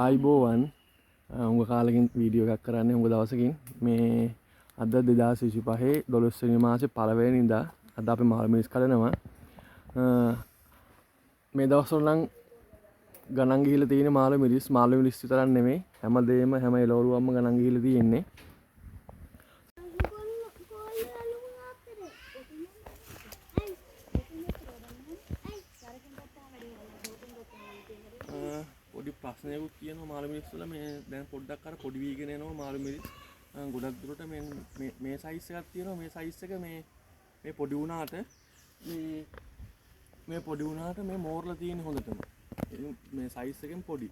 ආයිබෝවන් උඟ කාලෙකින් වීඩියෝ එකක් කරන්නේ උඟ දවසකින් මේ අද 2025 12 වෙනි මාසේ පළවෙනිදා අද අපි මාළු මිරිස් කඩනවා මේ දවස්වල නම් ගණන් ගිහිල්ලා තියෙන මාළු මිරිස් විතරක් නෙමෙයි හැමදේම හැම එළවලුවක්ම ගණන් ගිහිල්ලා තියෙන්නේ පොඩි ප්‍රශ්නයකුත් තියෙනවා මාළු මිරිස් වල මේ දැන් පොඩ්ඩක් අර පොඩි වීගෙන එනවා මාළු මිරිස් ගොඩක් දුරට මේ සයිස් එකක් තියෙනවා මේ සයිස් එක මේ පොඩි වුණාට මේ පොඩි වුණාට මේ මෝරලා තියෙන හොඳටම මේ සයිස් එකෙන් පොඩි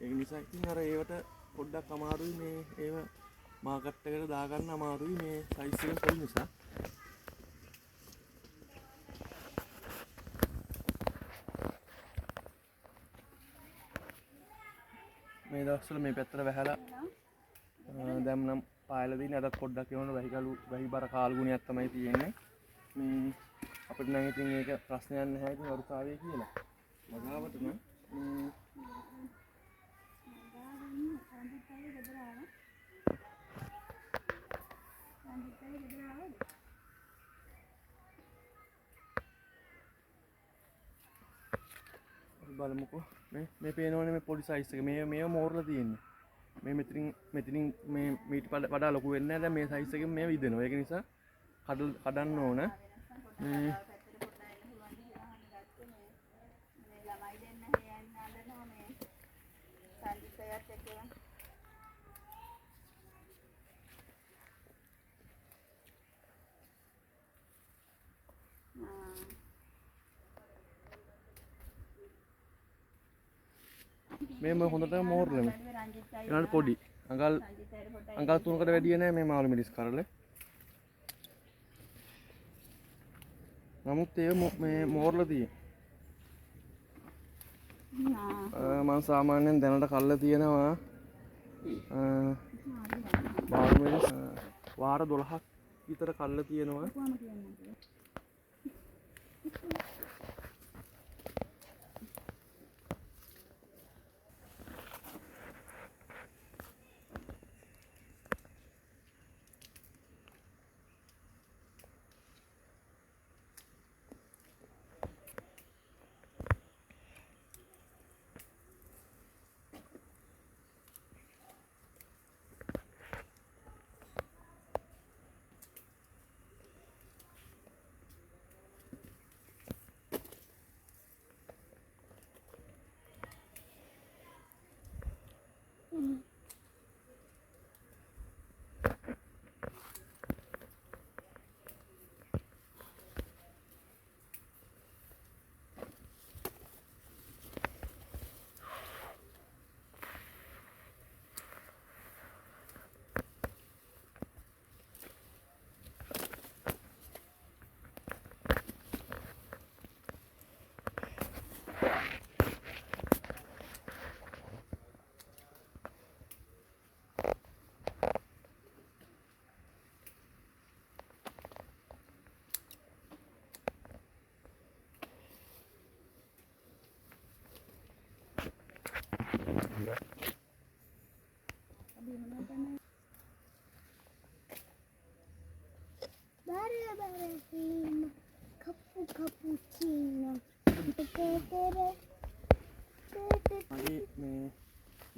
ඒක නිසා ඉතින් අර ඒවට පොඩ්ඩක් අමාරුයි මේ ඒව මාකට් එකට දාගන්න අමාරුයි මේ සයිස් එකෙන් පොඩි නිසා මේ දවස්වල මේ පැත්තට වැහැලා දැන් නම් පායලා දින්නේ අදත් පොඩ්ඩක් එවන වැහි බර කාල් ගුණයක් තමයි තියෙන්නේ මේ අපිට නම් ඉතින් ඒක ප්‍රශ්නයක් නැහැ ඉතින් වරුකාවේ කියලා මගාවට නම් බලමුකෝ මේ පේනවනේ මේ පොඩි සයිස් එක මේ මෝරලා තියෙන්නේ මේ මෙතනින් මේ මීට වඩා ලොකු වෙන්නේ නැහැ දැන් මේ සයිස් එකෙන් මේ විදෙනවා ඒක නිසා කඩන්න ඕන මේ මේ හොඳටම මෝරලම ඊළඟට පොඩි අඟල් 3කට වැඩිය නෑ මේ මාළු මිරිස් කරල නමුත් ඒ මේ මෝරලා තියෙන්නේ මම සාමාන්‍යයෙන් දැනට කල්ලා තියෙනවා මාළු මිරිස් වාර 12ක් විතර කල්ලා තියෙනවා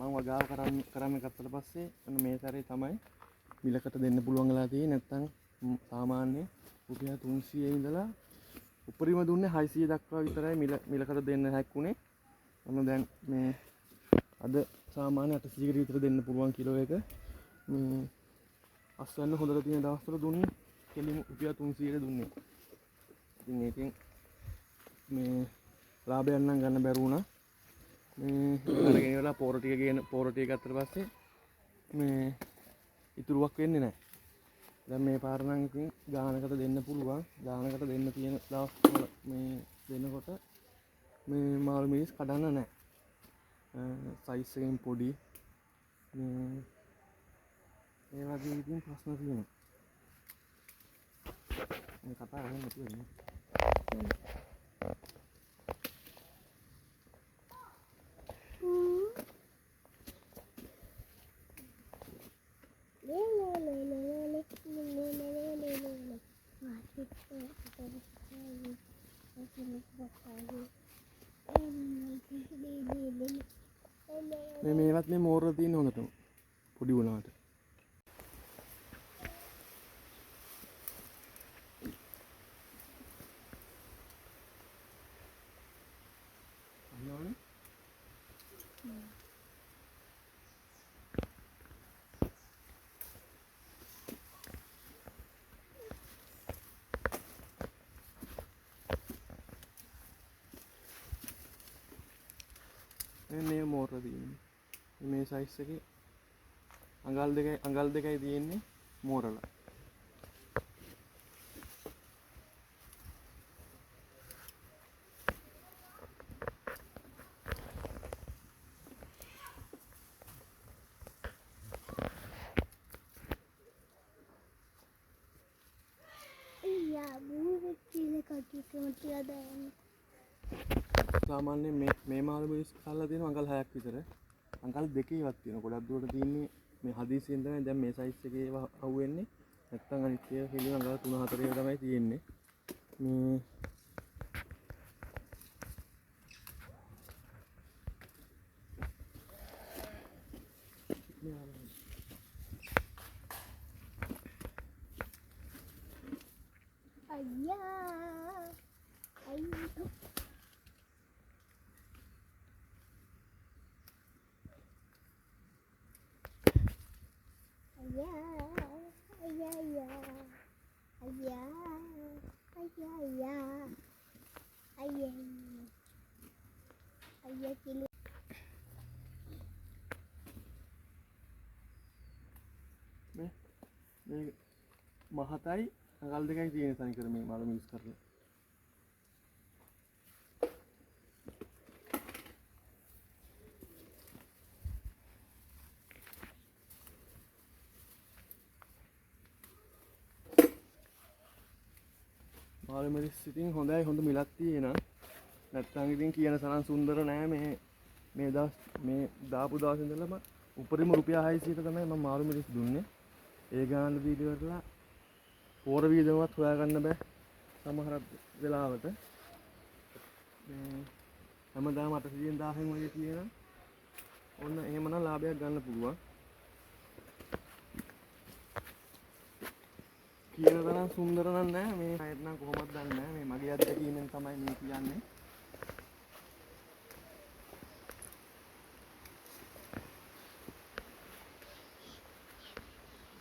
මම වගාව කරන්න ගත්තට පස්සේ මේ සැරේ තමයි මිලකට දෙන්න පුළුවන් වෙලා තියෙන්නේ නැත්නම් සාමාන්‍ය රුපියල් 300 ඉඳලා උපරිම දුන්නේ 600 දක්වා විතරයි මිලකට දෙන්න හැක්කුනේ මම දැන් මේ අද සාමාන්‍ය 800කට විතර දෙන්න පුළුවන් කිලෝ එක මේ අස්වැන්න හොඳට තියෙන දවස්වල දුන්නේ කෙලිම රුපියල් 300කට දුන්නේ ඉතින් මේකෙන් මේ ලාභයක් නම් ගන්න බැරි වුණා මේ අරගෙන ඉවරලා පෝර ටික ගත්තට පස්සේ මේ ඉතුරුවක් වෙන්නේ නැහැ. දැන් මේ පාර නම් ඉතින් ගානකට දෙන්න පුළුවන්. ගානකට දෙන්න තියෙන දවස් මේ දෙනකොට මේ මාළු මිරිස් කඩන්න නැහැ. සයිස් එකෙන් පොඩි මේ වගේ ඉතින් ප්‍රශ්න තියෙනවා. මේ කතා කරන්නේ නැතුව ඉන්නේ. මේවත් මේ මෝරලා තියෙන හොඳටම පොඩි වුණාට. අන්නවනේ. මේ මෝරලා තියෙන්නේ. මේ සයිස් එකේ අඟල් දෙකයි තියෙන්නේ මෝරලා. සාමාන්‍යයෙන් මේ මාළු මිරිස් කල්ලා තියෙන අඟල් 6ක් විතර. අඟල් දෙකේවත් තියෙන. ගොඩක් දුරට තියෙන්නේ මේ හදිසියෙන් තමයි දැන් මේ සයිස් එකේ ඒවා අහුවෙන්නේ. නැත්තම් අනිත් ඒවා හෙලිය අඟල් 3-4 තමයි තියෙන්නේ. මේ මහතයි අඟල් දෙකයි තියෙන තනිකර මේ මාළු මිරිස් කරලා. මාළු මිරිස් ඉතින් හොඳයි, හොඳ මිලක් තියෙනවා. නැත්තම් ඉතින් කියන තරම් සුන්දර නෑ මේ දවස් මේ දාපු දවස් ඉඳලම උපරිම රුපියල් 600ට තමයි මම මාළු මිරිස් දුන්නේ. ඒ ගාන දීලා ඉවරලා පෝර වීදමවත් හොයාගන්න බෑ සමහර වෙලාවට. හැමදාම 800න් 1000න් වගේ තියෙනවා. ඔන්න එහෙමනම් ලාභයක් ගන්න පුළුවන්. කියන තරම් සුන්දර නෑ මේ අයත් නම් කොහොමද දන්නේ නෑ. මේ මගේ අත්දැකීමෙන් තමයි මේ කියන්නේ.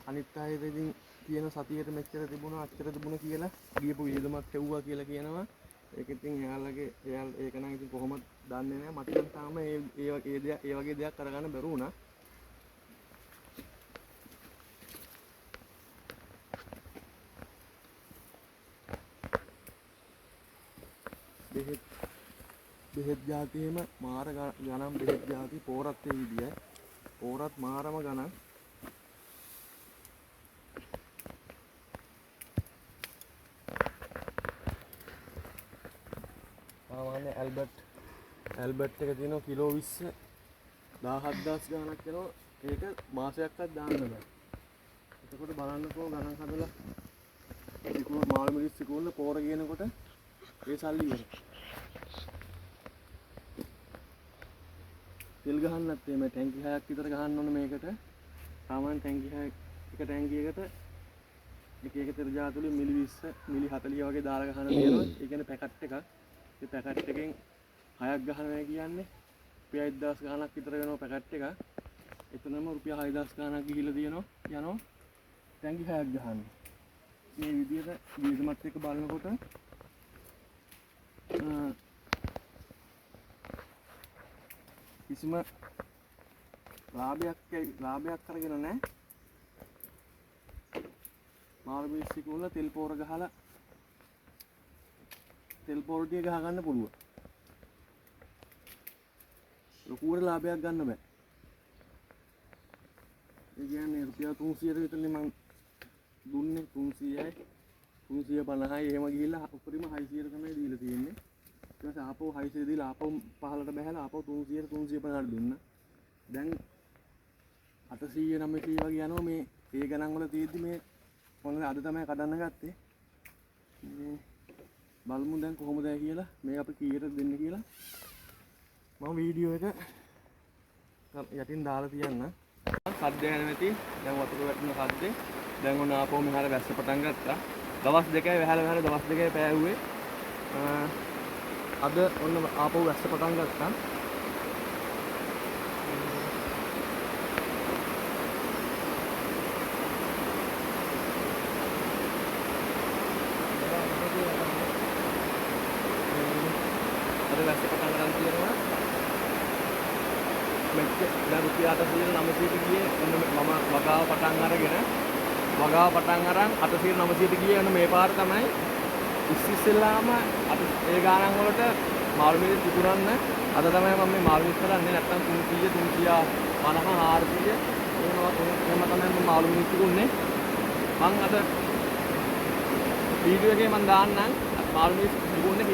අනිත් අයද ඉතින් කියන සතියට මෙච්චර තිබුණා අච්චර තිබුණා කියලා ගියපු වියදමක් ඇව්වා කියලා කියනවා. ඒක ඉතින් එයාලා ඒක නම් ඉතින් කොහොමද දන්නේ නැහැ. මට නම් තාම ඒ වගේ දෙයක් කරගන්න බැරි වුණා. බෙහෙත් ජාතියේම මාර ගණන් බෙහෙත් ජාති පෝරත් ඒ විදියයි. පෝරත් මාරම ගණන්. සාමාන්‍ය ඇල්බර්ට් එක තියෙනවා කිලෝ 20 17000 ගණනක් යනවා. ඒක මාසයක්වත් දාන්න බෑ. එතකොට බලන්නකෝ ගණන් හදලා ඉක්ම මාළු මිරිස් සිකුල්ල පෝර කියනකොට ඒ සල්ලි ඉවරයි. තෙල් ගහන්නත් එමේ ටැංකි 6ක් විතර ගහන්න ඕන මේකට. සාමාන්‍ය ටැංකි 6 එක ටැංකියකට එක තෙල් ජාතුලි මිලි 20 මිලි 40 වගේ දාලා ගහන්න තියෙනවා. ඒ කියන්නේ පැකට් එකක්. ඒ පැකට් එකෙන් 6ක් ගහනවා කියන්නේ රුපියල් 1000 ගාණක් විතර වෙනවා පැකට් එක. එතනම රුපියල් 6000 ගාණක් ගිහිල්ලා තියෙනවා යනවා ටැංකි 6ක් ගහන්න. මේ විදිහට වියදමත් එක්ක බලනකොට කිසිම ලාභයක් කරගෙන නැහැ. මාළු මිරිස් සිකුල්ල තෙල් පෝර ගහලා තෙල් පෝර ටික ගහ ගන්න පුළුවන්. ලොකුවට ලාභයක් ගන්න බෑ. ඒ කියන්නේ රුපියල් 300ට විතරනේ මම දුන්නේ. 300යි 350යි එහෙම ගිහිල්ලා උපරිම 600ට තමයි දීලා තියෙන්නේ. ඊට පස්සේ ආපහු 600 දීලා ආපහු 15ට බහැලා ආපහු 300ට 350ට දුන්නා. දැන් 800 900 වගේ යනවා මේ ඒ ගණන් වල තියෙද්දි මේ මොනවද අද තමයි කඩන්න ගත්තේ. මේ බලමු දැන් කොහොමද කියලා මේ අපි කීයට දෙන්න කියලා. මම වීඩියෝ එක යටින් දාලා තියන්න. සද්ද හැනෙති. දැන් වතුර වැටෙන සද්දේ. දැන් ඔන්න ආපහු මෙහාට වැස්ස පටන් ගත්තා. දවස් දෙකයි වැහැලා දවස් දෙකයි පෑවුවේ. අද ඔන්න ආපහු වැස්ස පටන් ගත්තා. අද වැස්ස පටන් ගන්න තියෙනවා. දැන් රුපියල් 800 ගියේ ඔන්න මම වගාව පටන් අරන් 800 900 ගියේ ඔන්න මේ පාර තමයි ඉස්සෙල්ලාම අද ඒ ගානන් වලට මාළු මිල තිබුණන්න අද තමයි මම මේ මාළු මිල කරන්නේ නැත්නම් 300 400 එහෙම තමයි මම මාළු මිල තිබුණේ මම අද වීඩියෝ එකේ මම දාන්නම් මාළු මිල තිබුණේ